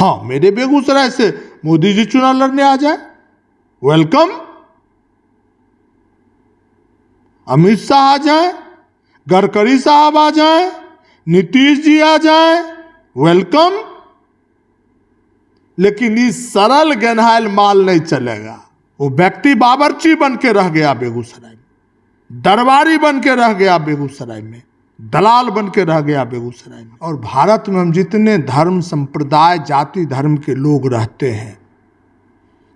हाँ, मेरे बेगूसराय से मोदी जी चुनाव लड़ने आ जाए, वेलकम। अमित शाह आ जाए, गडकरी साहब आ जाए, नीतीश जी आ जाए, वेलकम। लेकिन इस सरल गहनाइल माल नहीं चलेगा। वो व्यक्ति बावर्ची बन के रह गया बेगूसराय में, दरबारी बन के रह गया बेगूसराय में, दलाल बन के रह गया बेगूसराय में। और भारत में हम जितने धर्म संप्रदाय जाति धर्म के लोग रहते हैं,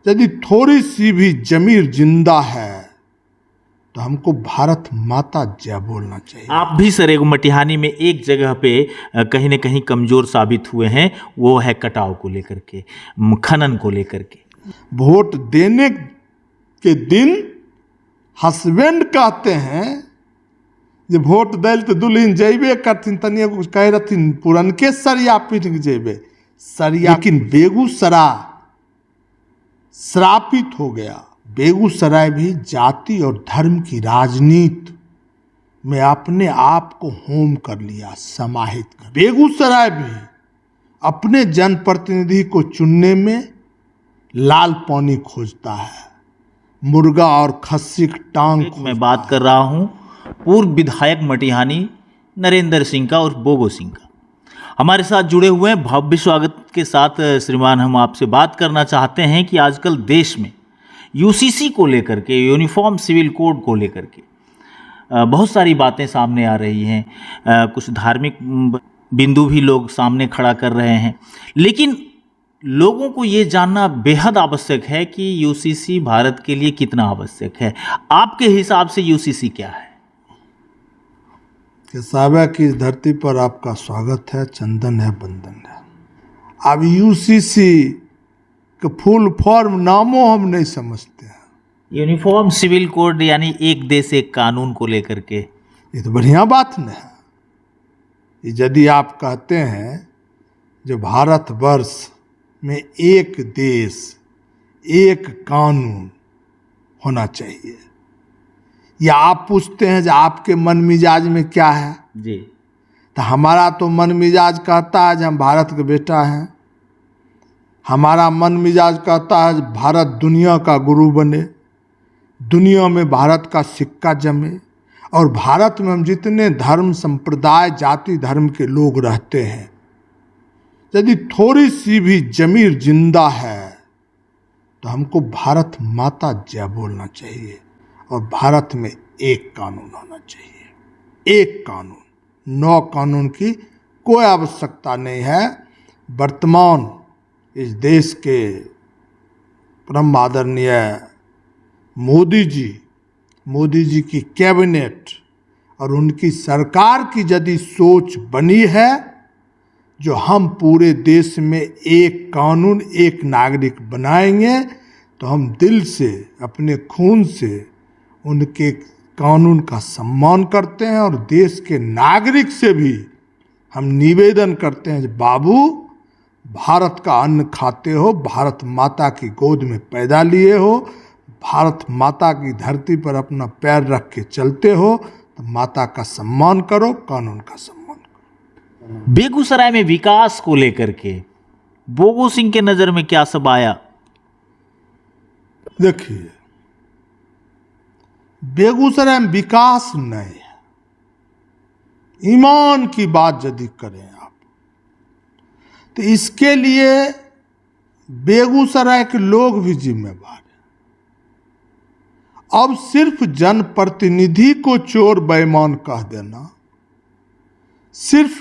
यदि थोड़ी सी भी जमीर जिंदा है तो हमको भारत माता जय बोलना चाहिए। आप भी सर एक मटिहानी में एक जगह पे कहीं न कहीं कमजोर साबित हुए हैं, वो है कटाव को लेकर के, खनन को लेकर के। वोट देने के दिन हस्बैंड कहते हैं जब वोट दिल तो दुल्हन जेबे करथिन, तनिए कह रहथिन पुरनके सरिया पीट के जेबे सरिया। लेकिन बेगूसराय श्रापित हो गया। बेगूसराय भी जाति और धर्म की राजनीति में अपने आप को होम कर लिया, समाहित कर। बेगूसराय भी अपने जनप्रतिनिधि को चुनने में लाल पानी खोजता है, मुर्गा और खस्सी की टांग। मैं बात कर रहा हूं पूर्व विधायक मटिहानी नरेंद्र सिंह का और बोगो सिंह का। हमारे साथ जुड़े हुए हैं। भव्य स्वागत के साथ श्रीमान हम आपसे बात करना चाहते हैं कि आजकल देश में यूसीसी को लेकर के, यूनिफॉर्म सिविल कोड को लेकर के बहुत सारी बातें सामने आ रही हैं। कुछ धार्मिक बिंदु भी लोग सामने खड़ा कर रहे हैं, लेकिन लोगों को ये जानना बेहद आवश्यक है कि यूसीसी भारत के लिए कितना आवश्यक है। आपके हिसाब से यूसीसी क्या है? केसावा की इस धरती पर आपका स्वागत है, चंदन है, बंदन है। अब यूसीसी का फुल फॉर्म नामों हम नहीं समझते हैं। यूनिफॉर्म सिविल कोड यानी एक देश एक कानून को लेकर के। ये तो बढ़िया बात न है। यदि आप कहते हैं जो भारतवर्ष में एक देश एक कानून होना चाहिए, या आप पूछते हैं जो आपके मन मिजाज में क्या है जी, तो हमारा तो मन मिजाज कहता है जो हम भारत के बेटा हैं। हमारा मन मिजाज कहता है भारत दुनिया का गुरु बने, दुनिया में भारत का सिक्का जमे, और भारत में हम जितने धर्म संप्रदाय जाति धर्म के लोग रहते हैं, यदि थोड़ी सी भी जमीर जिंदा है तो हमको भारत माता जय बोलना चाहिए। और भारत में एक कानून होना चाहिए, एक कानून। 9 कानून की कोई आवश्यकता नहीं है। वर्तमान इस देश के परम आदरणीय मोदी जी की कैबिनेट और उनकी सरकार की यदि सोच बनी है जो हम पूरे देश में एक कानून एक नागरिक बनाएंगे, तो हम दिल से अपने खून से उनके कानून का सम्मान करते हैं। और देश के नागरिक से भी हम निवेदन करते हैं, बाबू भारत का अन्न खाते हो, भारत माता की गोद में पैदा लिए हो, भारत माता की धरती पर अपना पैर रख के चलते हो, तो माता का सम्मान करो, कानून का सम्मान करो। बेगूसराय में विकास को लेकर के बोगो सिंह के नजर में क्या सब आया? देखिए, बेगूसराय में विकास नहीं है। ईमान की बात यदि करें आप, तो इसके लिए बेगूसराय के लोग भी जिम्मेवार हैं। अब सिर्फ जनप्रतिनिधि को चोर बेईमान कह देना, सिर्फ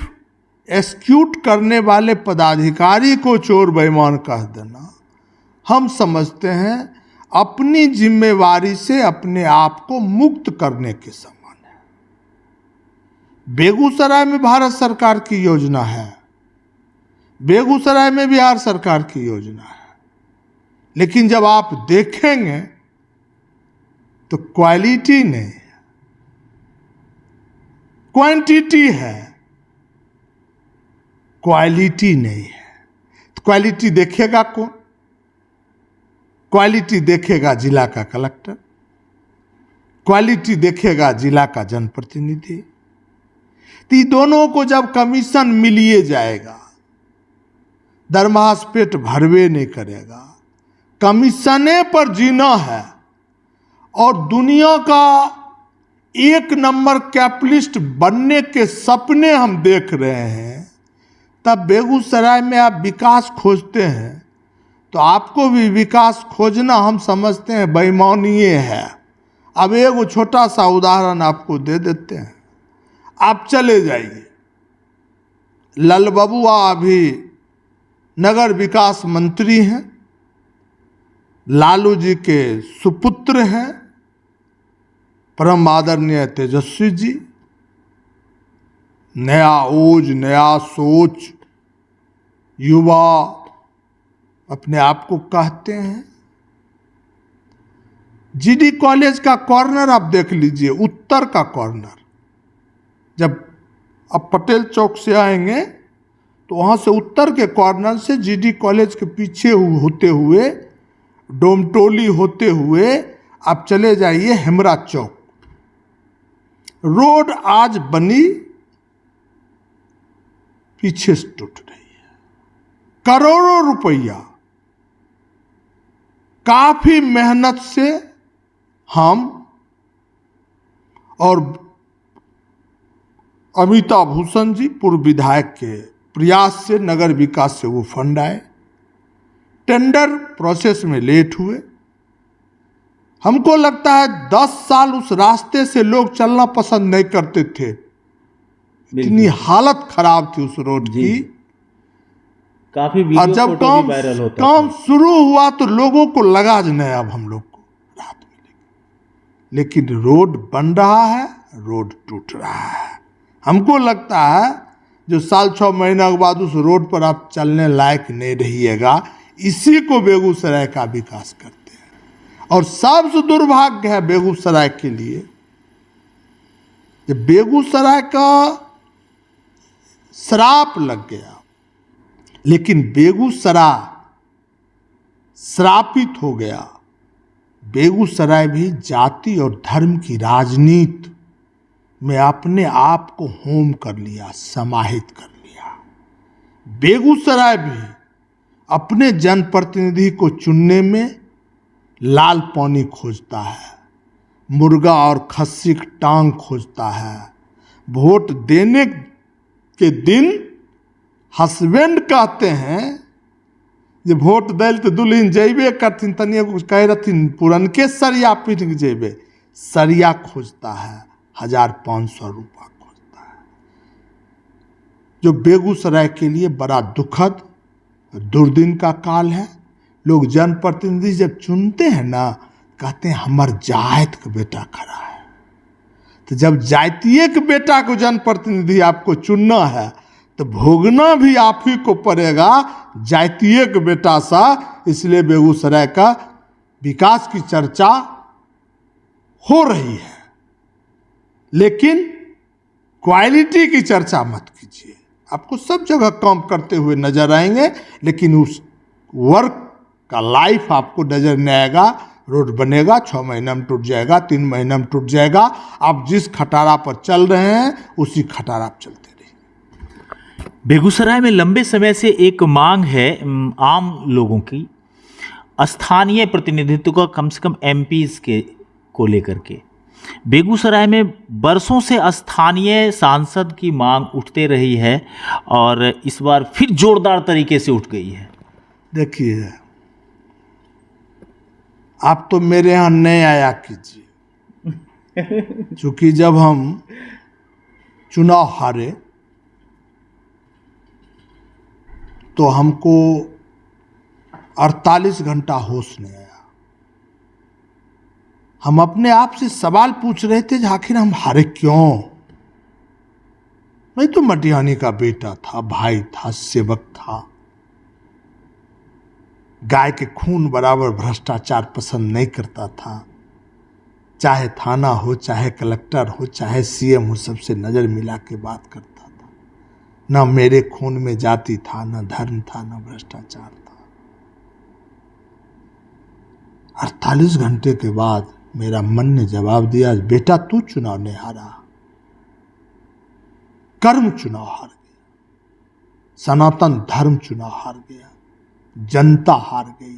एग्जीक्यूट करने वाले पदाधिकारी को चोर बेईमान कह देना, हम समझते हैं अपनी जिम्मेवारी से अपने आप को मुक्त करने के समान है। बेगूसराय में भारत सरकार की योजना है, बेगूसराय में बिहार सरकार की योजना है, लेकिन जब आप देखेंगे तो क्वालिटी नहीं है, क्वांटिटी है, क्वालिटी नहीं है। तो क्वालिटी देखेगा कौन? क्वालिटी देखेगा जिला का कलेक्टर, क्वालिटी देखेगा जिला का जनप्रतिनिधि। तो दोनों को जब कमीशन मिलिए जाएगा दरमाहा से पेट भरवे नहीं करेगा, कमीशने पर जीना है और दुनिया का एक नंबर कैपिटलिस्ट बनने के सपने हम देख रहे हैं, तब बेगूसराय में आप विकास खोजते हैं तो आपको भी विकास खोजना हम समझते हैं बेईमानीय है। अब एक छोटा सा उदाहरण आपको दे देते हैं। आप चले जाइए, लाल बबुआ अभी नगर विकास मंत्री हैं, लालू जी के सुपुत्र हैं, परम आदरणीय तेजस्वी जी, नया ओज, नया सोच, युवा अपने आप को कहते हैं। जीडी कॉलेज का कॉर्नर आप देख लीजिए, उत्तर का कॉर्नर, जब आप पटेल चौक से आएंगे तो वहाँ से उत्तर के कॉर्नर से जीडी कॉलेज के पीछे होते हुए, डोमटोली होते हुए आप चले जाइए हेमरा चौक। रोड आज बनी, पीछे से टूट रही है। करोड़ों रुपया काफी मेहनत से हम और अमिताभ भूषण जी पूर्व विधायक के प्रयास से नगर विकास से वो फंड आए। टेंडर प्रोसेस में लेट हुए। हमको लगता है 10 साल उस रास्ते से लोग चलना पसंद नहीं करते थे, इतनी हालत खराब थी उस रोड की। काफी और वीडियो जब फोटो भी वायरल होता काम था। शुरू हुआ तो लोगों को लगा ज नहीं अब हम लोग को राहत मिलेगी, लेकिन रोड बन रहा है, रोड टूट रहा है। हमको लगता है जो साल 6 महीना के बाद उस रोड पर आप चलने लायक नहीं रहिएगा, इसी को बेगूसराय का विकास करते हैं। और सबसे दुर्भाग्य है बेगूसराय के लिए, बेगूसराय का श्राप लग गया, लेकिन बेगूसराय श्रापित हो गया। बेगूसराय भी जाति और धर्म की राजनीति में अपने आप को होम कर लिया, समाहित कर लिया। बेगूसराय भी अपने जनप्रतिनिधि को चुनने में लाल पानी खोजता है, मुर्गा और खस्सी की टांग खोजता है। वोट देने के दिन हस्बैंड कहते हैं जे वोट दिल तो दुल्हन जेबे करथिन, तनिए कुछ कह रहथिन पुरनके सरिया पीट के जेबे। सरिया खोजता है, 1500 रुपया खोजता है, जो बेगूसराय के लिए बड़ा दुखद दुर्दिन का काल है। लोग जनप्रतिनिधि जब चुनते हैं ना, कहते हैं हमार जात का बेटा खड़ा है। तो जब जातीय के बेटा को जनप्रतिनिधि आपको चुनना है तो भोगना भी आप ही को पड़ेगा जातीय के बेटा सा। इसलिए बेगूसराय का विकास की चर्चा हो रही है, लेकिन क्वालिटी की चर्चा मत कीजिए। आपको सब जगह काम करते हुए नजर आएंगे, लेकिन उस वर्क का लाइफ आपको नजर नहीं आएगा। रोड बनेगा, 6 महीना में टूट जाएगा, 3 महीना में टूट जाएगा। आप जिस खटारा पर चल रहे हैं उसी खटारा पर चलते रहिए। बेगूसराय में लंबे समय से एक मांग है आम लोगों की, स्थानीय प्रतिनिधित्व का, कम से कम एमपीज के को लेकर के। बेगूसराय में बरसों से स्थानीय सांसद की मांग उठते रही है और इस बार फिर जोरदार तरीके से उठ गई है। देखिए, आप तो मेरे यहाँ नहीं आया कीजिए, क्योंकि जब हम चुनाव हारे तो हमको 48 घंटा होश नहीं आया। हम अपने आप से सवाल पूछ रहे थे, आखिर हम हारे क्यों? मैं तो मटिहानी का बेटा था, भाई था, सेवक था। गाय के खून बराबर भ्रष्टाचार पसंद नहीं करता था। चाहे थाना हो, चाहे कलेक्टर हो, चाहे सीएम हो, सबसे नजर मिला के बात करता था। ना मेरे खून में जाति था, ना धर्म था, ना भ्रष्टाचार था। 48 घंटे के बाद मेरा मन ने जवाब दिया, बेटा तू चुनाव नहीं हारा, कर्म चुनाव हार गया। सनातन धर्म चुनाव हार गया, जनता हार गई,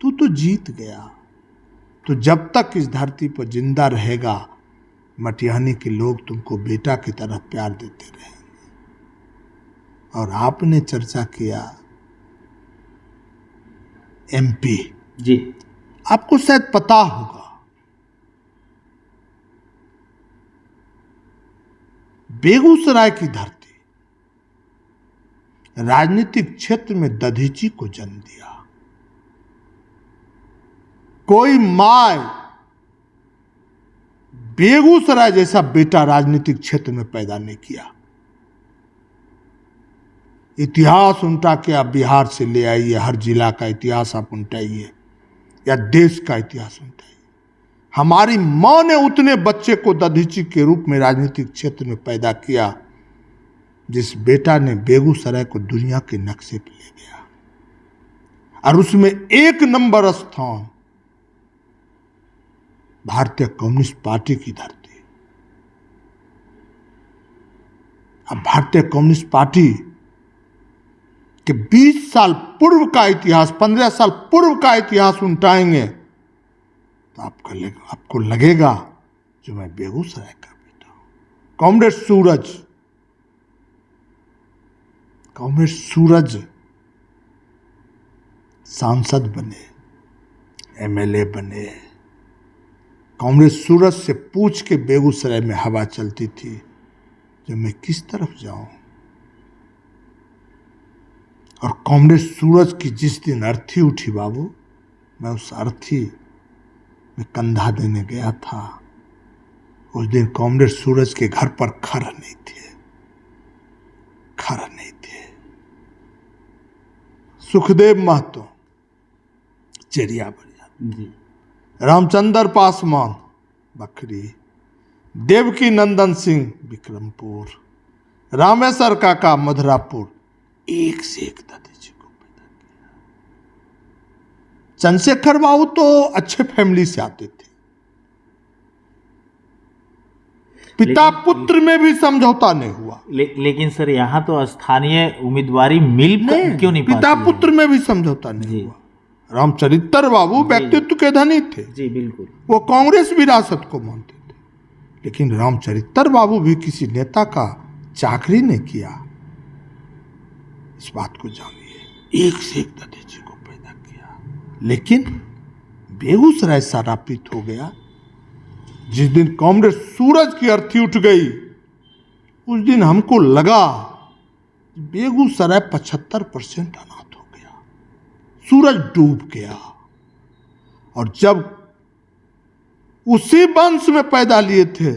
तू तो जीत गया। तो जब तक इस धरती पर जिंदा रहेगा, मटिहानी के लोग तुमको बेटा की तरह प्यार देते रहेंगे। और आपने चर्चा किया एमपी, जी आपको शायद पता होगा बेगूसराय की धरती राजनीतिक क्षेत्र में दधीची को जन्म दिया। कोई मां बेगूसराय जैसा बेटा राजनीतिक क्षेत्र में पैदा नहीं किया। इतिहास उल्टा के आप बिहार से ले आइए, हर जिला का इतिहास आप उल्टाइए या देश का इतिहास उल्टाइए। हमारी मां ने उतने बच्चे को दधीची के रूप में राजनीतिक क्षेत्र में पैदा किया, जिस बेटा ने बेगूसराय को दुनिया के नक्शे पर ले गया। और उसमें 1 नंबर स्थान भारतीय कम्युनिस्ट पार्टी की धरती। अब भारतीय कम्युनिस्ट पार्टी के 20 साल पूर्व का इतिहास, 15 साल पूर्व का इतिहास उल्टाएंगे तो आपको लगेगा जो मैं बेगूसराय का बेटा हूं। कॉमरेड सूरज सांसद बने, एमएलए बने। कॉमरेड सूरज से पूछ के बेगूसराय में हवा चलती थी जो मैं किस तरफ जाऊं। और कॉमरेड सूरज की जिस दिन अर्थी उठी बाबू, मैं उस अर्थी में कंधा देने गया था। उस दिन कॉमरेड सूरज के घर पर खर नहीं थे। सुखदेव महतो चेरिया बढ़िया, रामचंद्र पासवान बखरी, देवकी नंदन सिंह विक्रमपुर, रामेश्वर काका मधुरापुर, एक से एक दधीची को पैदा किया। चंद्रशेखर बाबू तो अच्छे फैमिली से आते थे। पिता पुत्र में भी समझौता नहीं हुआ। लेकिन सर यहाँ तो स्थानीय उम्मीदवारी क्यों नहीं पाती? पिता पुत्र में भी समझौता नहीं हुआ। रामचरित्र बाबू व्यक्तित्व के धनी थे। जी बिल्कुल। वो कांग्रेस विरासत को मानते थे, लेकिन रामचरित्र बाबू भी किसी नेता का चाकरी नहीं किया। इस बात को जानिए, एक से एक दधीची को पैदा किया। लेकिन बेगूसराय सारापित हो गया। जिस दिन कॉमरेड सूरज की अर्थी उठ गई, उस दिन हमको लगा बेगूसराय 75% अनाथ हो गया, सूरज डूब गया। और जब उसी वंश में पैदा लिए थे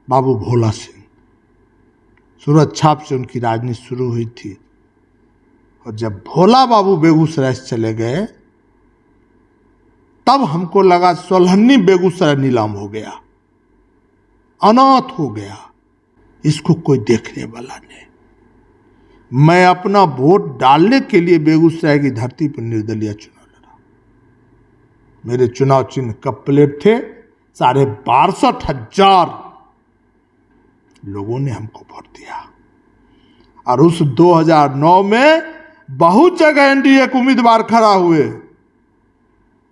बाबू भोला सिंह, सूरज छाप से उनकी राजनीति शुरू हुई थी। और जब भोला बाबू बेगूसराय से चले गए, तब हमको लगा सोलहन्नी बेगूसराय नीलाम हो गया, अनाथ हो गया। इसको कोई देखने वाला नहीं। मैं अपना वोट डालने के लिए बेगूसराय की धरती पर निर्दलीय चुनाव लड़ा। मेरे चुनाव चिन्ह कप प्लेट थे। 62,500 लोगों ने हमको वोट दिया। और उस 2009 में बहुत जगह एनडीए के उम्मीदवार खड़ा हुए,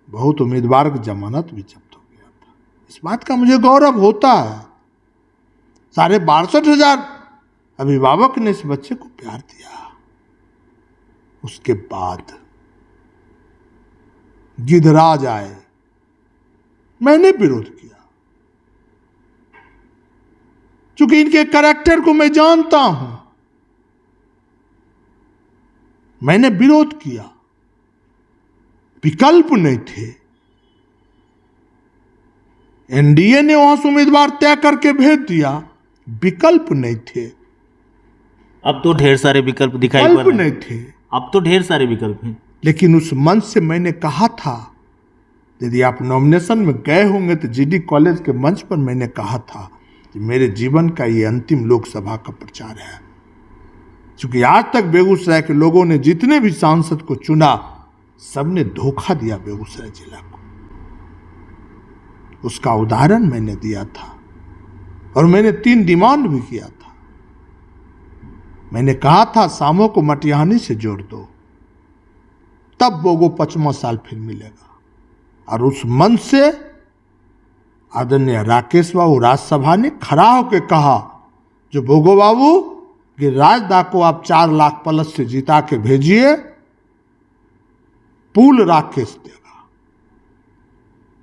बहुत उम्मीदवार की जमानत भी जब्त हो गया था। इस बात का मुझे गौरव होता है। 62,500 अभिभावक ने इस बच्चे को प्यार दिया। उसके बाद गिधराज आए, मैंने विरोध किया, क्योंकि इनके कैरेक्टर को मैं जानता हूं। मैंने विरोध किया, विकल्प नहीं थे। एनडीए ने वहां से उम्मीदवार तय करके भेज दिया, विकल्प नहीं थे। अब तो ढेर सारे विकल्प दिखाई पड़ रहे नहीं थे। अब तो ढेर सारे विकल्प हैं। लेकिन उस मंच से मैंने कहा था, यदि आप नॉमिनेशन में गए होंगे तो जीडी कॉलेज के मंच पर मैंने कहा था कि मेरे जीवन का ये अंतिम लोकसभा का प्रचार है। क्योंकि आज तक बेगूसराय के लोगों ने जितने भी सांसद को चुना, सबने धोखा दिया बेगूसराय जिला को। उसका उदाहरण मैंने दिया था और मैंने 3 डिमांड भी किया था। मैंने कहा था शामों को मटिहानी से जोड़ दो, तब बोगो 5वां साल फिर मिलेगा। और उस मन से आदरणीय राकेश बाबू राज्यसभा ने खड़ा होकर कहा, जो बोगो बाबू गिरिराज दा को आप 4 लाख प्लस से जिता के भेजिए, पूल राकेश देगा।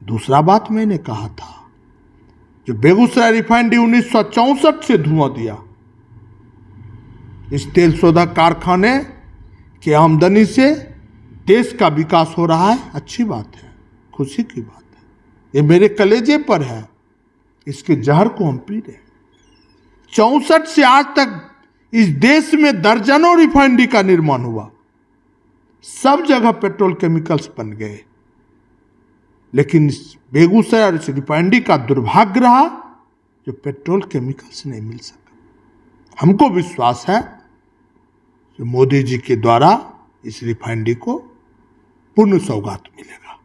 दूसरा बात मैंने कहा था, जो बेगूसराय रिफाइनरी 1964 से धुआं दिया, इस तेल शोधक कारखाने की आमदनी से देश का विकास हो रहा है, अच्छी बात है, खुशी की बात है, ये मेरे कलेजे पर है, इसके जहर को हम पी रहे हैं। 64 से आज तक इस देश में दर्जनों रिफाइनरी का निर्माण हुआ, सब जगह पेट्रोल केमिकल्स बन गए, लेकिन इस बेगूसराय और इस रिफाइनरी का दुर्भाग्य रहा जो पेट्रोल केमिकल्स नहीं मिल सका। हमको विश्वास है कि मोदी जी के द्वारा इस रिफाइनरी को पूर्ण सौगात मिलेगा।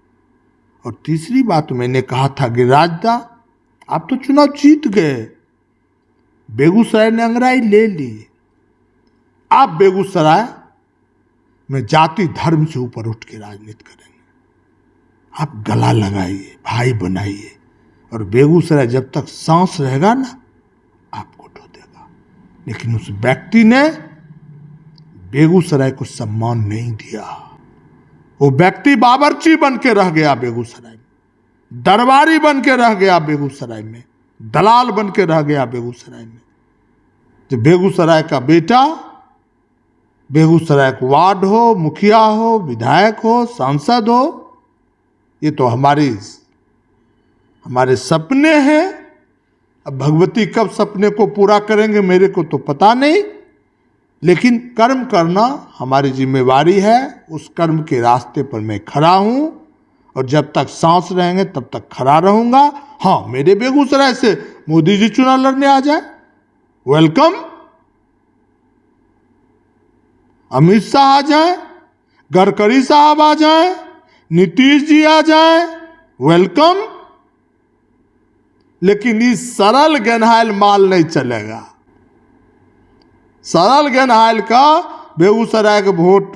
और तीसरी बात मैंने कहा था, गिरिराज दा आप तो चुनाव जीत गए, बेगूसराय ने अंगड़ाई ले ली, आप बेगूसराय में जाति धर्म से ऊपर उठ के राजनीति करेंगे, आप गला लगाइए, भाई बनाइए, और बेगूसराय जब तक सांस रहेगा ना आपको ढो देगा। लेकिन उस व्यक्ति ने बेगूसराय को सम्मान नहीं दिया, वो व्यक्ति बावर्ची बन के रह गया बेगूसराय में, दरबारी बन के रह गया बेगूसराय में, दलाल बन के रह गया बेगूसराय में। जो बेगूसराय का बेटा, बेगूसराय का वार्ड हो, मुखिया हो, विधायक हो, सांसद हो, ये तो हमारे सपने हैं। अब भगवती कब सपने को पूरा करेंगे मेरे को तो पता नहीं, लेकिन कर्म करना हमारी जिम्मेवारी है। उस कर्म के रास्ते पर मैं खड़ा हूं, और जब तक सांस रहेंगे तब तक खड़ा रहूंगा। हाँ, मेरे बेगूसराय से मोदी जी चुनाव लड़ने आ जाए, वेलकम। अमित शाह आ जाए, गडकरी साहब आ जाए, नीतीश जी आ जाए, वेलकम। लेकिन इस सरल गहनाइल माल नहीं चलेगा। सरल गहनाइल का बेगूसराय के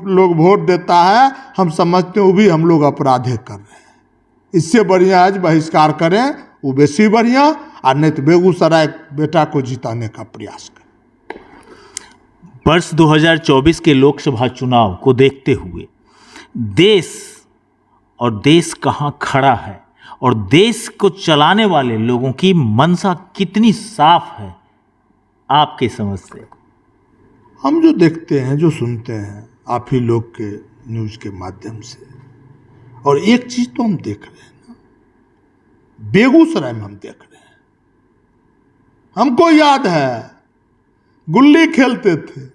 लोग वोट देता है, हम समझते हैं वो भी हम लोग अपराधे कर रहे हैं। इससे बढ़िया आज बहिष्कार करें, वो बेसी बढ़िया, और नहीं तो बेगूसराय बेटा को जिताने का प्रयास करें। वर्ष 2024 के लोकसभा चुनाव को देखते हुए देश कहाँ खड़ा है और देश को चलाने वाले लोगों की मंशा कितनी साफ है आपके समझ से? हम जो देखते हैं, जो सुनते हैं आप ही लोग के न्यूज के माध्यम से, और एक चीज तो हम देख रहे हैं ना, बेगूसराय में हम देख रहे हैं, हमको याद है गुल्ली खेलते थे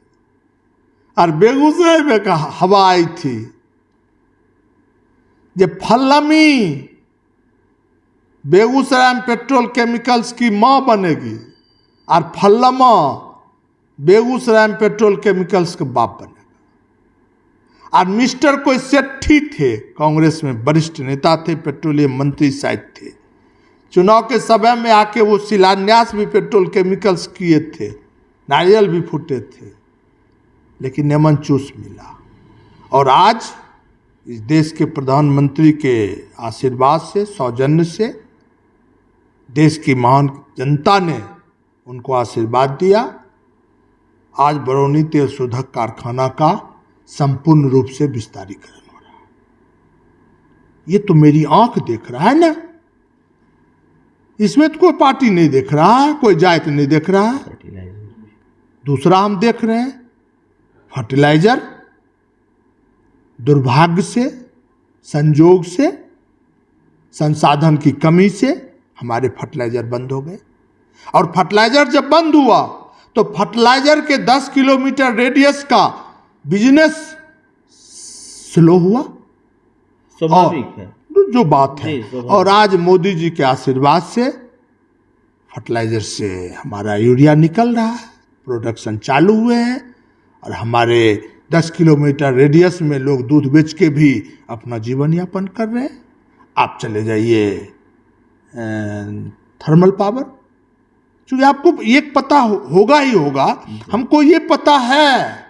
और बेगूसराय में कहा हवा आई थी, जब फल्लमी बेगूसराय में पेट्रोल केमिकल्स की मां बनेगी और फल्लमा बेगूसराय में पेट्रोल केमिकल्स के बाप बनेगा। और मिस्टर कोई सेठी थे, कांग्रेस में वरिष्ठ नेता थे, पेट्रोलियम मंत्री शायद थे, चुनाव के समय में आके वो शिलान्यास भी पेट्रोल केमिकल्स किए थे, नारियल भी फूटे थे, लेकिन नेमन चूस मिला। और आज इस देश के प्रधानमंत्री के आशीर्वाद से, सौजन्य से, देश की महान जनता ने उनको आशीर्वाद दिया। आज बरौनी तेल शोधक कारखाना का संपूर्ण रूप से विस्तारीकरण हो रहा है। ये तो मेरी आंख देख रहा है ना, इसमें तो कोई पार्टी नहीं देख रहा है, कोई जाति नहीं देख रहा है। दूसरा हम देख रहे हैं फर्टिलाइजर, दुर्भाग्य से, संजोग से, संसाधन की कमी से हमारे फर्टिलाइजर बंद हो गए। और फर्टिलाइजर जब बंद हुआ तो फर्टिलाइजर के 10 किलोमीटर रेडियस का बिजनेस स्लो हुआ, स्वाभाविक है जो बात है। और आज मोदी जी के आशीर्वाद से फर्टिलाइजर से हमारा यूरिया निकल रहा है, प्रोडक्शन चालू हुए हैं, और हमारे 10 किलोमीटर रेडियस में लोग दूध बेच के भी अपना जीवन यापन कर रहे हैं। आप चले जाइए थर्मल पावर, क्योंकि आपको एक पता होगा ही होगा, हमको ये पता है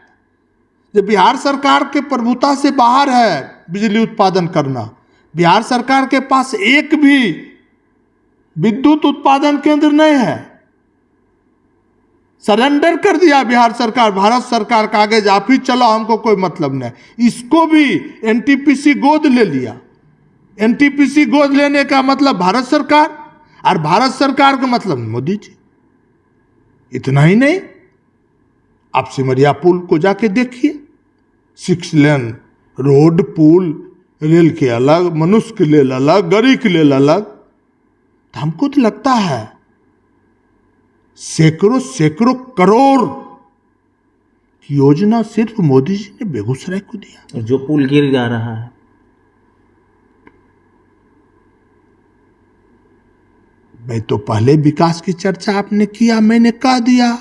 कि बिहार सरकार के प्रभुता से बाहर है बिजली उत्पादन करना। बिहार सरकार के पास एक भी विद्युत उत्पादन केंद्र नहीं है। सरेंडर कर दिया बिहार सरकार, भारत सरकार का आगे आप ही चलो, हमको कोई मतलब नहीं। इसको भी एनटीपीसी गोद ले लिया। एनटीपीसी गोद लेने का मतलब भारत सरकार, और भारत सरकार का मतलब मोदी जी। इतना ही नहीं, आप सिमरिया पुल को जाके देखिए, 6 लेन रोड, पुल, रेल के अलग, मनुष्य के लिए अलग, गाड़ी के लिए अलग। तो हमको तो लगता है सैकड़ों सैकड़ों करोड़ की योजना सिर्फ मोदी जी ने बेगूसराय को दिया। जो पुल गिर जा रहा है, मैं तो पहले विकास की चर्चा आपने किया, मैंने कह दिया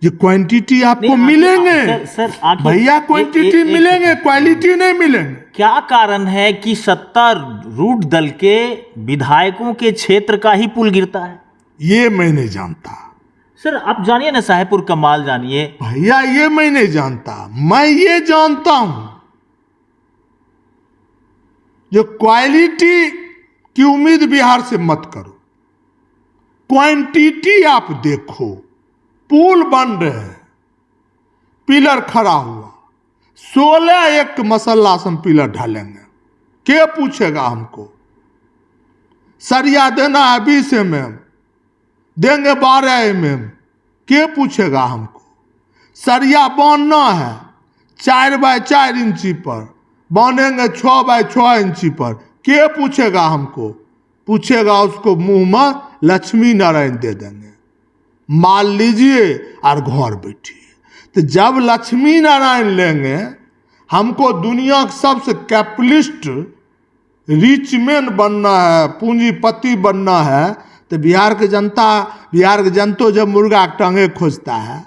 ये क्वांटिटी आपको मिलेंगे सर भैया, क्वांटिटी मिलेंगे, क्वालिटी नहीं मिलेंगे। क्या कारण है कि सत्तारूढ़ दल के विधायकों के क्षेत्र का ही पुल गिरता है? ये मैं नहीं जानता सर, आप जानिए ना, साहेबपुर कमाल जानिए। भैया ये मैं नहीं जानता। मैं ये जानता हूं जो क्वालिटी की उम्मीद बिहार से मत करो, क्वांटिटी आप देखो। पुल बन रहे हैं, पिलर खड़ा हुआ, 16 एक मसल्ला से हम पिलर ढालेंगे, क्या पूछेगा हमको? सरिया देना है 20 mm, देंगे 12 mm, क्या पूछेगा हमको? सरिया बांधना है 4 बाय 4 इंची पर, बांधेंगे 6 बाय 6 इंची पर, क्या पूछेगा हमको? पूछेगा उसको मुंह में लक्ष्मी नारायण दे देंगे, मान लीजिए और घर बैठिए। तो जब लक्ष्मी नारायण लेंगे, हमको दुनिया का सबसे कैपिटलिस्ट रिच मैन बनना है, पूंजीपति बनना है, तो बिहार के जनता जब मुर्गा के टांगे खोजता है,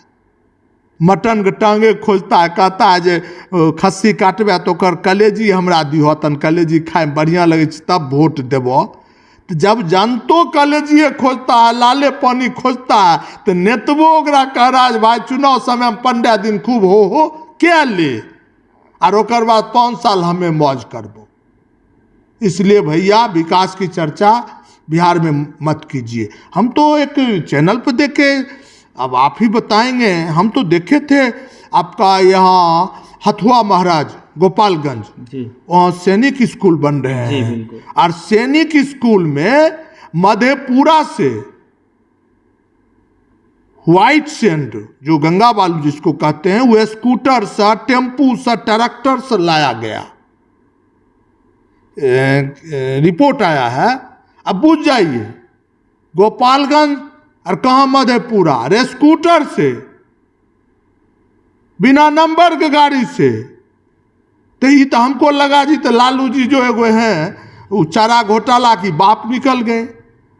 मटन के टांगे खोजता है, कहता है जे खस्सी काटबे तो ओकर कलेजी हमरा दिहो, तन कलेजी खाए बढ़िया लगे तब वोट देबो। तो जब जनतो कलेजिए खोजता है, लाले पानी खोजता है, तो नेतबो ओकरा कह रहा है भाई चुनाव समय में 15 दिन खूब हो क्या ले, और ओकर बाद 5 साल हमें मौज करबो। इसलिए भैया विकास की चर्चा बिहार में मत कीजिए। हम तो एक चैनल पर देखे, अब आप ही बताएंगे, हम तो देखे थे आपका यहाँ हथुआ महाराज गोपालगंज, वहाँ सैनिक स्कूल बन रहे हैं, और सैनिक स्कूल में मधेपुरा से व्हाइट सैंड, जो गंगा बालू जिसको कहते हैं, वो स्कूटर से, टेम्पू से, ट्रैक्टर से लाया गया। रिपोर्ट आया है, अब बुझ जाइए, गोपालगंज और कहाँ मधेपुरा, अरे स्कूटर से, बिना नंबर के गाड़ी से। तो ये तो हमको लगा जी तो लालू जी जो एगो हैं वो चारा घोटाला की बाप निकल गए।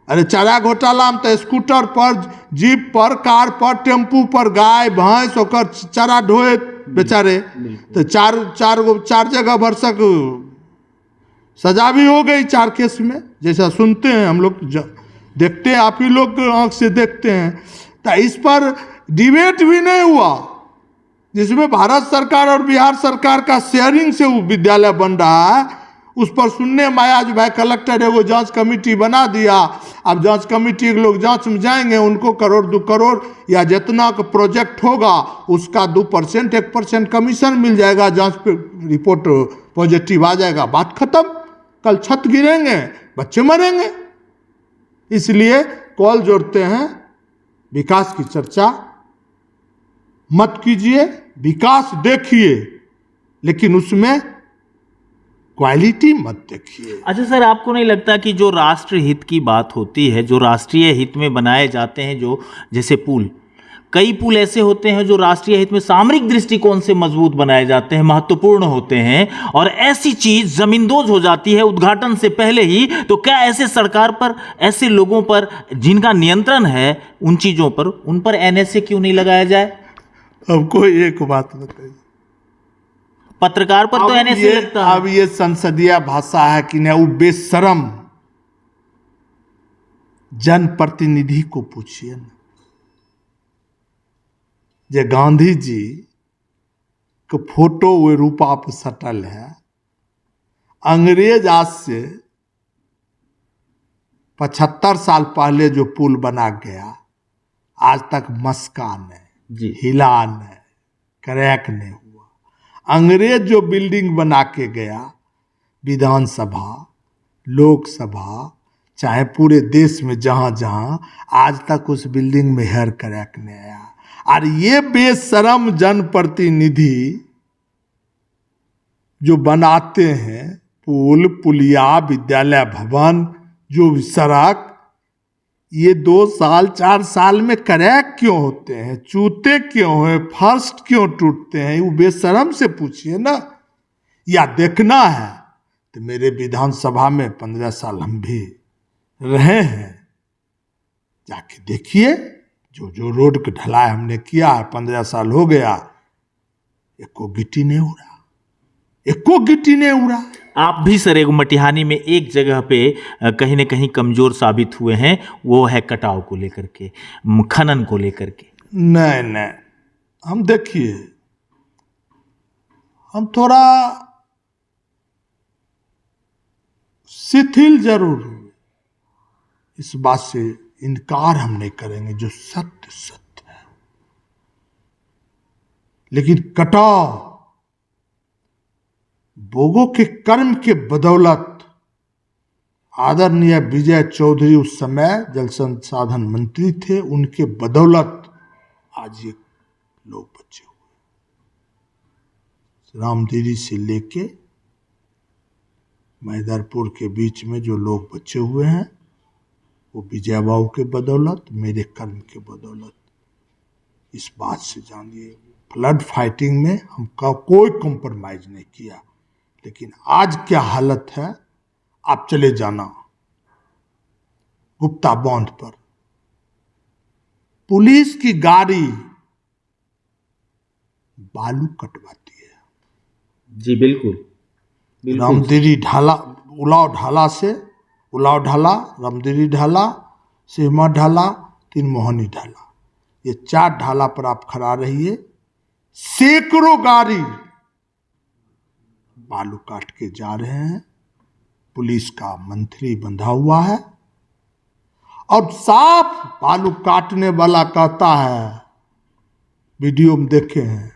अरे चारा घोटाला में तो स्कूटर पर, जीप पर, कार पर, टेम्पू पर गाय भैंस ओकर चारा ढोए बेचारे। तो चार जगह भरसक सजा भी हो गई 4 केस में, जैसा सुनते हैं हम लोग, देखते हैं, आप ही लोग आंख से देखते हैं। तो इस पर डिबेट भी नहीं हुआ, जिसमें भारत सरकार और बिहार सरकार का शेयरिंग से वो विद्यालय बन रहा है। उस पर सुनने में आया जो भाई कलेक्टर एगो जांच कमेटी बना दिया, अब जांच कमेटी के लोग जांच में जाएंगे, उनको 1 करोड़ 2 करोड़ या जितना का प्रोजेक्ट होगा उसका 2% 1% कमीशन मिल जाएगा, जांच पे रिपोर्ट पॉजिटिव आ जाएगा, बात खत्म। कल छत गिरेंगे, बच्चे मरेंगे। इसलिए कॉल जोड़ते हैं, विकास की चर्चा मत कीजिए, विकास देखिए लेकिन उसमें क्वालिटी मत देखिए। अच्छा सर, आपको नहीं लगता कि जो राष्ट्र हित की बात होती है, जो राष्ट्रीय हित में बनाए जाते हैं, जो जैसे पुल, कई पुल ऐसे होते हैं जो राष्ट्रीय हित में सामरिक दृष्टिकोण से मजबूत बनाए जाते हैं, महत्वपूर्ण होते हैं, और ऐसी चीज जमींदोज हो जाती है उद्घाटन से पहले ही, तो क्या ऐसे सरकार पर, ऐसे लोगों पर जिनका नियंत्रण है उन चीजों पर, उन पर एनएसए क्यों नहीं लगाया जाए? हमको एक बात बताइए, पत्रकार पर तो एनएसए लगता है। अब ये संसदीय भाषा है कि नहीं, वो बेशरम जनप्रतिनिधि को पूछिए ना, जे गांधी जी के फोटो वे रूपा पर सटल है, अंग्रेज आज से 75 साल पहले जो पुल बना गया आज तक मस्का नहीं, जी हिला नहीं, क्रैक नहीं हुआ। अंग्रेज जो बिल्डिंग बना के गया, विधानसभा, लोकसभा, चाहे पूरे देश में जहां जहां, आज तक उस बिल्डिंग में हेयर क्रैक नहीं आया। और ये बेशरम जनप्रतिनिधि जो बनाते हैं पुल, पुलिया, विद्यालय भवन, जो भी सड़क, ये 2 साल 4 साल में क्रैक क्यों होते हैं, चूते क्यों हैं, फर्स्ट क्यों टूटते हैं, वो बेशरम से पूछिए ना। या देखना है तो मेरे विधानसभा में 15 साल हम भी रहे हैं, जाके देखिए जो जो रोड की ढलाई हमने किया है, 15 साल हो गया, एको गिट्टी नहीं उड़ा, एको गिट्टी नहीं उड़ा। आप भी सर एक मटिहानी में एक जगह पे कहीं न कहीं कमजोर साबित हुए हैं, वो है कटाव को लेकर के, खनन को लेकर के। नहीं नहीं, हम देखिए, हम थोड़ा शिथिल जरूर हुए, इस बात से इनकार हम नहीं करेंगे, जो सत्य सत्य है। लेकिन कटाव बोगो के कर्म के बदौलत, आदरणीय विजय चौधरी उस समय जल संसाधन मंत्री थे, उनके बदौलत आज ये लोग बचे हुए। रामदीरी से लेके मैदरपुर के बीच में जो लोग बचे हुए हैं, वो विजय बाबू के बदौलत, मेरे कर्म के बदौलत। इस बात से जानिए, फ्लड फाइटिंग में हमका कोई कॉम्प्रोमाइज नहीं किया। लेकिन आज क्या हालत है, आप चले जाना गुप्ता बांध पर, पुलिस की गाड़ी बालू कटवाती है। जी बिल्कुल, रामदीरी ढाला, उलाव ढाला, रामदीरी ढाला, सिहमा ढाला, तीनमोहनी ढाला, ये 4 ढाला पर आप खड़ा रहिए। सैकड़ों गाड़ी बालू काट के जा रहे हैं, पुलिस का मंत्री बंधा हुआ है, और साफ बालू काटने वाला कहता है, वीडियो में देखे हैं,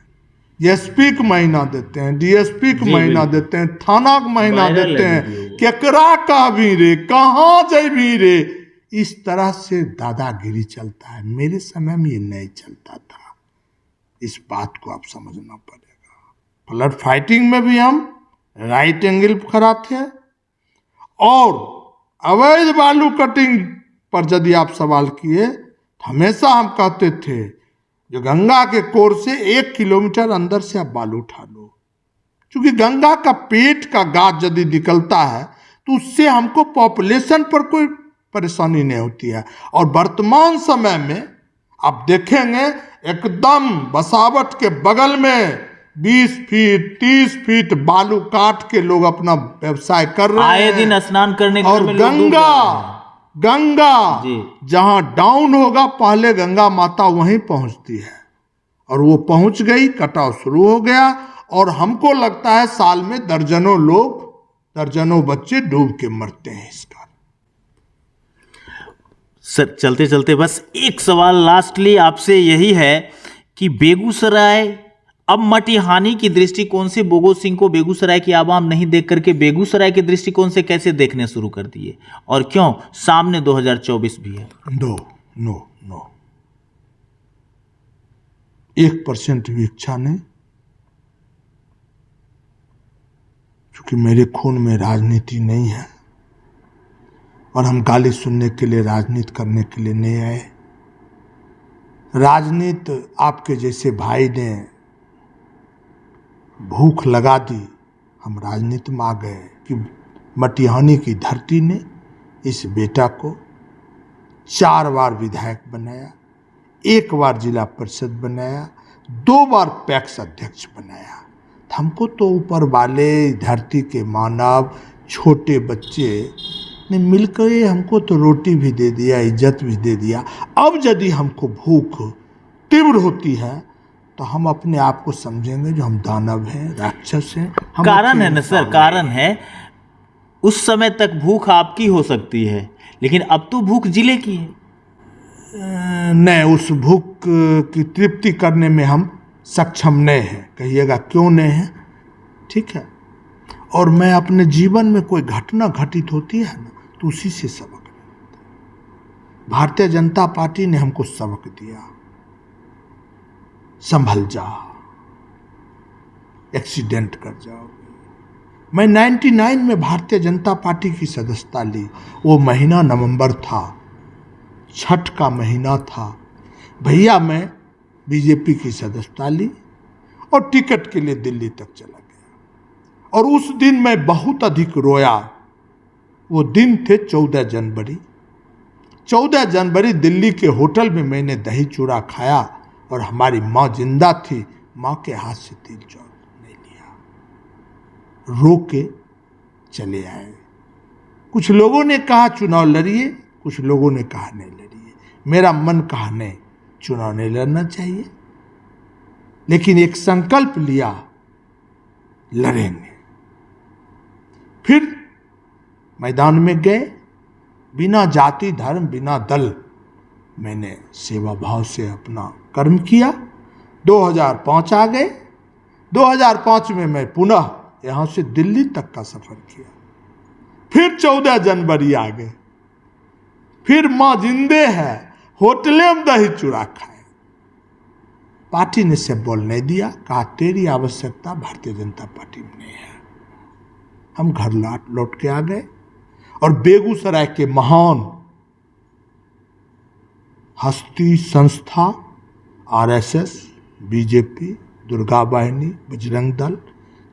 एसपी को महीना देते हैं, डीएसपी को महीना देते हैं, थाना को महीना देते हैं, केकरा का भी रे, कहाँ जैबी रे, इस तरह से दादागिरी चलता है। मेरे समय में ये नहीं चलता था, इस बात को आप समझना पड़ेगा। फ्लड फाइटिंग में भी हम राइट एंगल पर खड़ा थे, और अवैध बालू कटिंग पर यदि आप सवाल किए, हमेशा हम कहते थे जो गंगा के कोर से 1 किलोमीटर अंदर से आप बालू उठा लो, क्योंकि गंगा का पेट का गाज यदि निकलता है तो उससे हमको पॉपुलेशन पर कोई परेशानी नहीं होती है। और वर्तमान समय में आप देखेंगे एकदम बसावट के बगल में 20 फीट 30 फीट बालू काट के लोग अपना व्यवसाय कर रहे हैं। आए दिन स्नान करने और गंगा जहां डाउन होगा, पहले गंगा माता वहीं पहुंचती है, और वो पहुंच गई, कटाव शुरू हो गया, और हमको लगता है साल में दर्जनों लोग, दर्जनों बच्चे डूब के मरते हैं इसका। सर चलते चलते बस एक सवाल लास्टली आपसे यही है कि बेगूसराय अब मटिहानी की दृष्टिकोण से बोगो सिंह को बेगूसराय की आवाम नहीं देख करके बेगूसराय के दृष्टिकोण से कैसे देखने शुरू कर दिए, और क्यों? सामने 2024 भी है। नो नो नो, 1% भी इच्छा नहीं, क्योंकि मेरे खून में राजनीति नहीं है, और हम गाली सुनने के लिए, राजनीति करने के लिए नहीं आए। राजनीति आपके जैसे भाई ने भूख लगा दी, हम राजनीति में आ गए कि मटिहानी की धरती ने इस बेटा को 4 बार विधायक बनाया, 1 बार जिला परिषद बनाया, 2 बार पैक्स अध्यक्ष बनाया। हमको तो ऊपर वाले, धरती के मानव, छोटे बच्चे ने मिलकर ये हमको तो रोटी भी दे दिया, इज्जत भी दे दिया। अब यदि हमको भूख तीव्र होती है तो हम अपने आप को समझेंगे जो हम दानव हैं, राक्षस हैं। हम कारण है ना इंसान सर, कारण है। उस समय तक भूख आपकी हो सकती है, लेकिन अब तो भूख जिले की है। नहीं, उस भूख की तृप्ति करने में हम सक्षम नहीं हैं। कहिएगा क्यों नहीं है? ठीक है। और मैं अपने जीवन में कोई घटना घटित होती है ना तो उसी से सबक मिलता है। भारतीय जनता पार्टी ने हमको सबक दिया, संभल जा, एक्सीडेंट कर जाओगे। मैं 99 में भारतीय जनता पार्टी की सदस्यता ली। वो महीना नवंबर था, छठ का महीना था। भैया मैं बीजेपी की सदस्यता ली और टिकट के लिए दिल्ली तक चला गया। और उस दिन मैं बहुत अधिक रोया। वो दिन थे 14 जनवरी। 14 जनवरी दिल्ली के होटल में मैंने दही चूड़ा खाया और हमारी माँ जिंदा थी। माँ के हाथ से तिल चावल नहीं लिया, रो के चले आए। कुछ लोगों ने कहा चुनाव लड़िए, कुछ लोगों ने कहा नहीं लड़िए। मेरा मन कहा नहीं, चुनाव नहीं लड़ना चाहिए, लेकिन एक संकल्प लिया, लड़ेंगे। फिर मैदान में गए, बिना जाति धर्म बिना दल मैंने सेवा भाव से अपना कर्म किया। 2005 आ गए। 2005 में मैं पुनः यहाँ से दिल्ली तक का सफर किया। फिर 14 जनवरी आ गए। फिर माँ जिंदे है, होटले में दही चूड़ा खाए। पार्टी ने से बोल नहीं दिया, कहा तेरी आवश्यकता भारतीय जनता पार्टी में नहीं है। हम घर लौट के आ गए और बेगूसराय के महान हस्ती संस्था आरएसएस, बीजेपी, दुर्गा वाहिनी, बजरंग दल,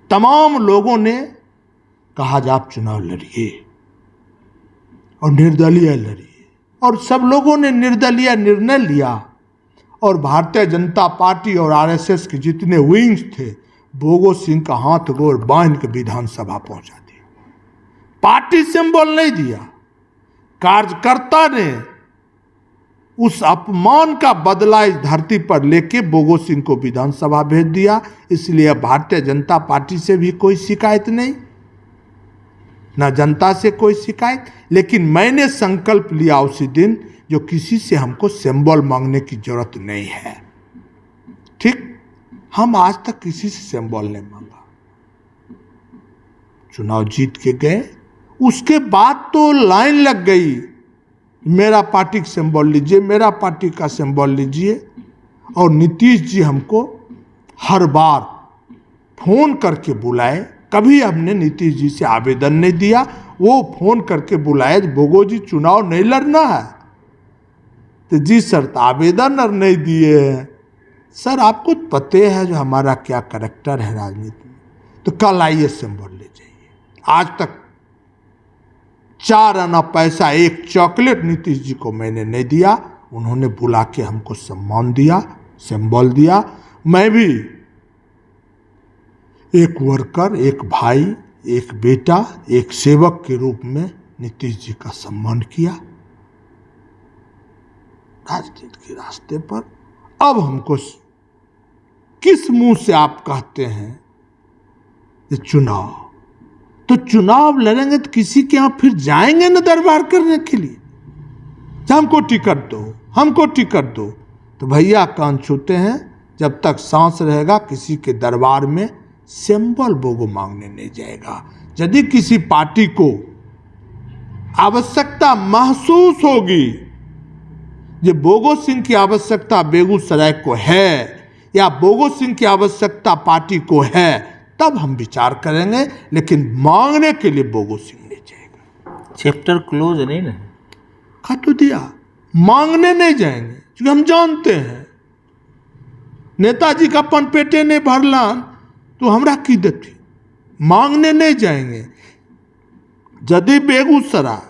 तमाम लोगों ने कहा कि आप चुनाव लड़िए और निर्दलीय लड़िए। और सब लोगों ने निर्दलीय निर्णय लिया। और भारतीय जनता पार्टी और आरएसएस के जितने विंग्स थे, बोगो सिंह का हाथ गोर बांध के विधानसभा पहुंचा दिया। पार्टी सिंबल नहीं दिया। कार्यकर्ता ने उस अपमान का बदला इस धरती पर लेके बोगो सिंह को विधानसभा भेज दिया। इसलिए भारतीय जनता पार्टी से भी कोई शिकायत नहीं, ना जनता से कोई शिकायत। लेकिन मैंने संकल्प लिया उसी दिन, जो किसी से हमको सिंबल मांगने की जरूरत नहीं है। ठीक, हम आज तक किसी से सिंबल नहीं मांगा। चुनाव जीत के गए। उसके बाद तो लाइन लग गई, मेरा पार्टी का सिंबल लीजिए, मेरा पार्टी का सिंबल लीजिए। और नीतीश जी हमको हर बार फोन करके बुलाए। कभी हमने नीतीश जी से आवेदन नहीं दिया, वो फोन करके बुलाए, बोगो जी चुनाव नहीं लड़ना है। तो जी सर, तो आवेदन और नहीं दिए हैं। सर आपको पता है जो हमारा क्या करैक्टर है राजनीति में। तो कल आइए सिंबल ले जाइए। आज तक 4 आना पैसा एक चॉकलेट नीतीश जी को मैंने नहीं दिया। उन्होंने बुला के हमको सम्मान दिया, सिंबल दिया। मैं भी एक वर्कर, एक भाई, एक बेटा, एक सेवक के रूप में नीतीश जी का सम्मान किया राजनीति के रास्ते पर। अब हमको किस मुंह से आप कहते हैं कि चुनाव, तो चुनाव लड़ेंगे तो किसी के यहां फिर जाएंगे ना दरबार करने के लिए, हमको टिकट दो, हमको टिकट दो। तो भैया कान छूते हैं, जब तक सांस रहेगा किसी के दरबार में सिंबल बोगो मांगने नहीं जाएगा। यदि किसी पार्टी को आवश्यकता महसूस होगी, ये बोगो सिंह की आवश्यकता बेगूसराय को है या बोगो सिंह की आवश्यकता पार्टी को है, तब हम विचार करेंगे। लेकिन मांगने के लिए बोगो सिंह नहीं जाएगा। चैप्टर क्लोज नहीं ना, कहा तो दिया, मांगने नहीं जाएंगे। क्योंकि हम जानते हैं नेताजी का अपन पेटे ने भरला तो हमरा की देती। मांगने नहीं जाएंगे। यदि बेगूसराय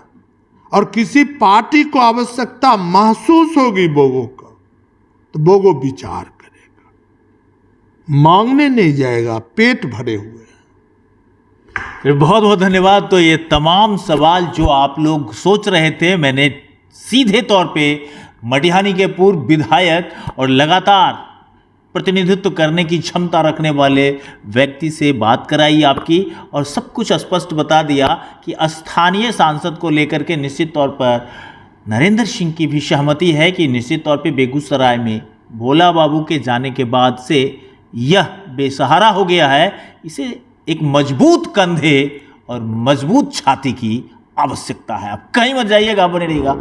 और किसी पार्टी को आवश्यकता महसूस होगी बोगो का, तो बोगो विचार करेगा, मांगने नहीं जाएगा। पेट भरे हुए हैं। बहुत बहुत धन्यवाद। तो ये तमाम सवाल जो आप लोग सोच रहे थे, मैंने सीधे तौर पे मटिहानी के पूर्व विधायक और लगातार प्रतिनिधित्व करने की क्षमता रखने वाले व्यक्ति से बात कराई आपकी, और सब कुछ स्पष्ट बता दिया कि स्थानीय सांसद को लेकर के निश्चित तौर पर नरेंद्र सिंह की भी सहमति है कि निश्चित तौर पे बेगूसराय में भोला बाबू के जाने के बाद से यह बेसहारा हो गया है। इसे एक मजबूत कंधे और मजबूत छाती की आवश्यकता है। अब कहीं मत जाइएगा, बने रहिएगा।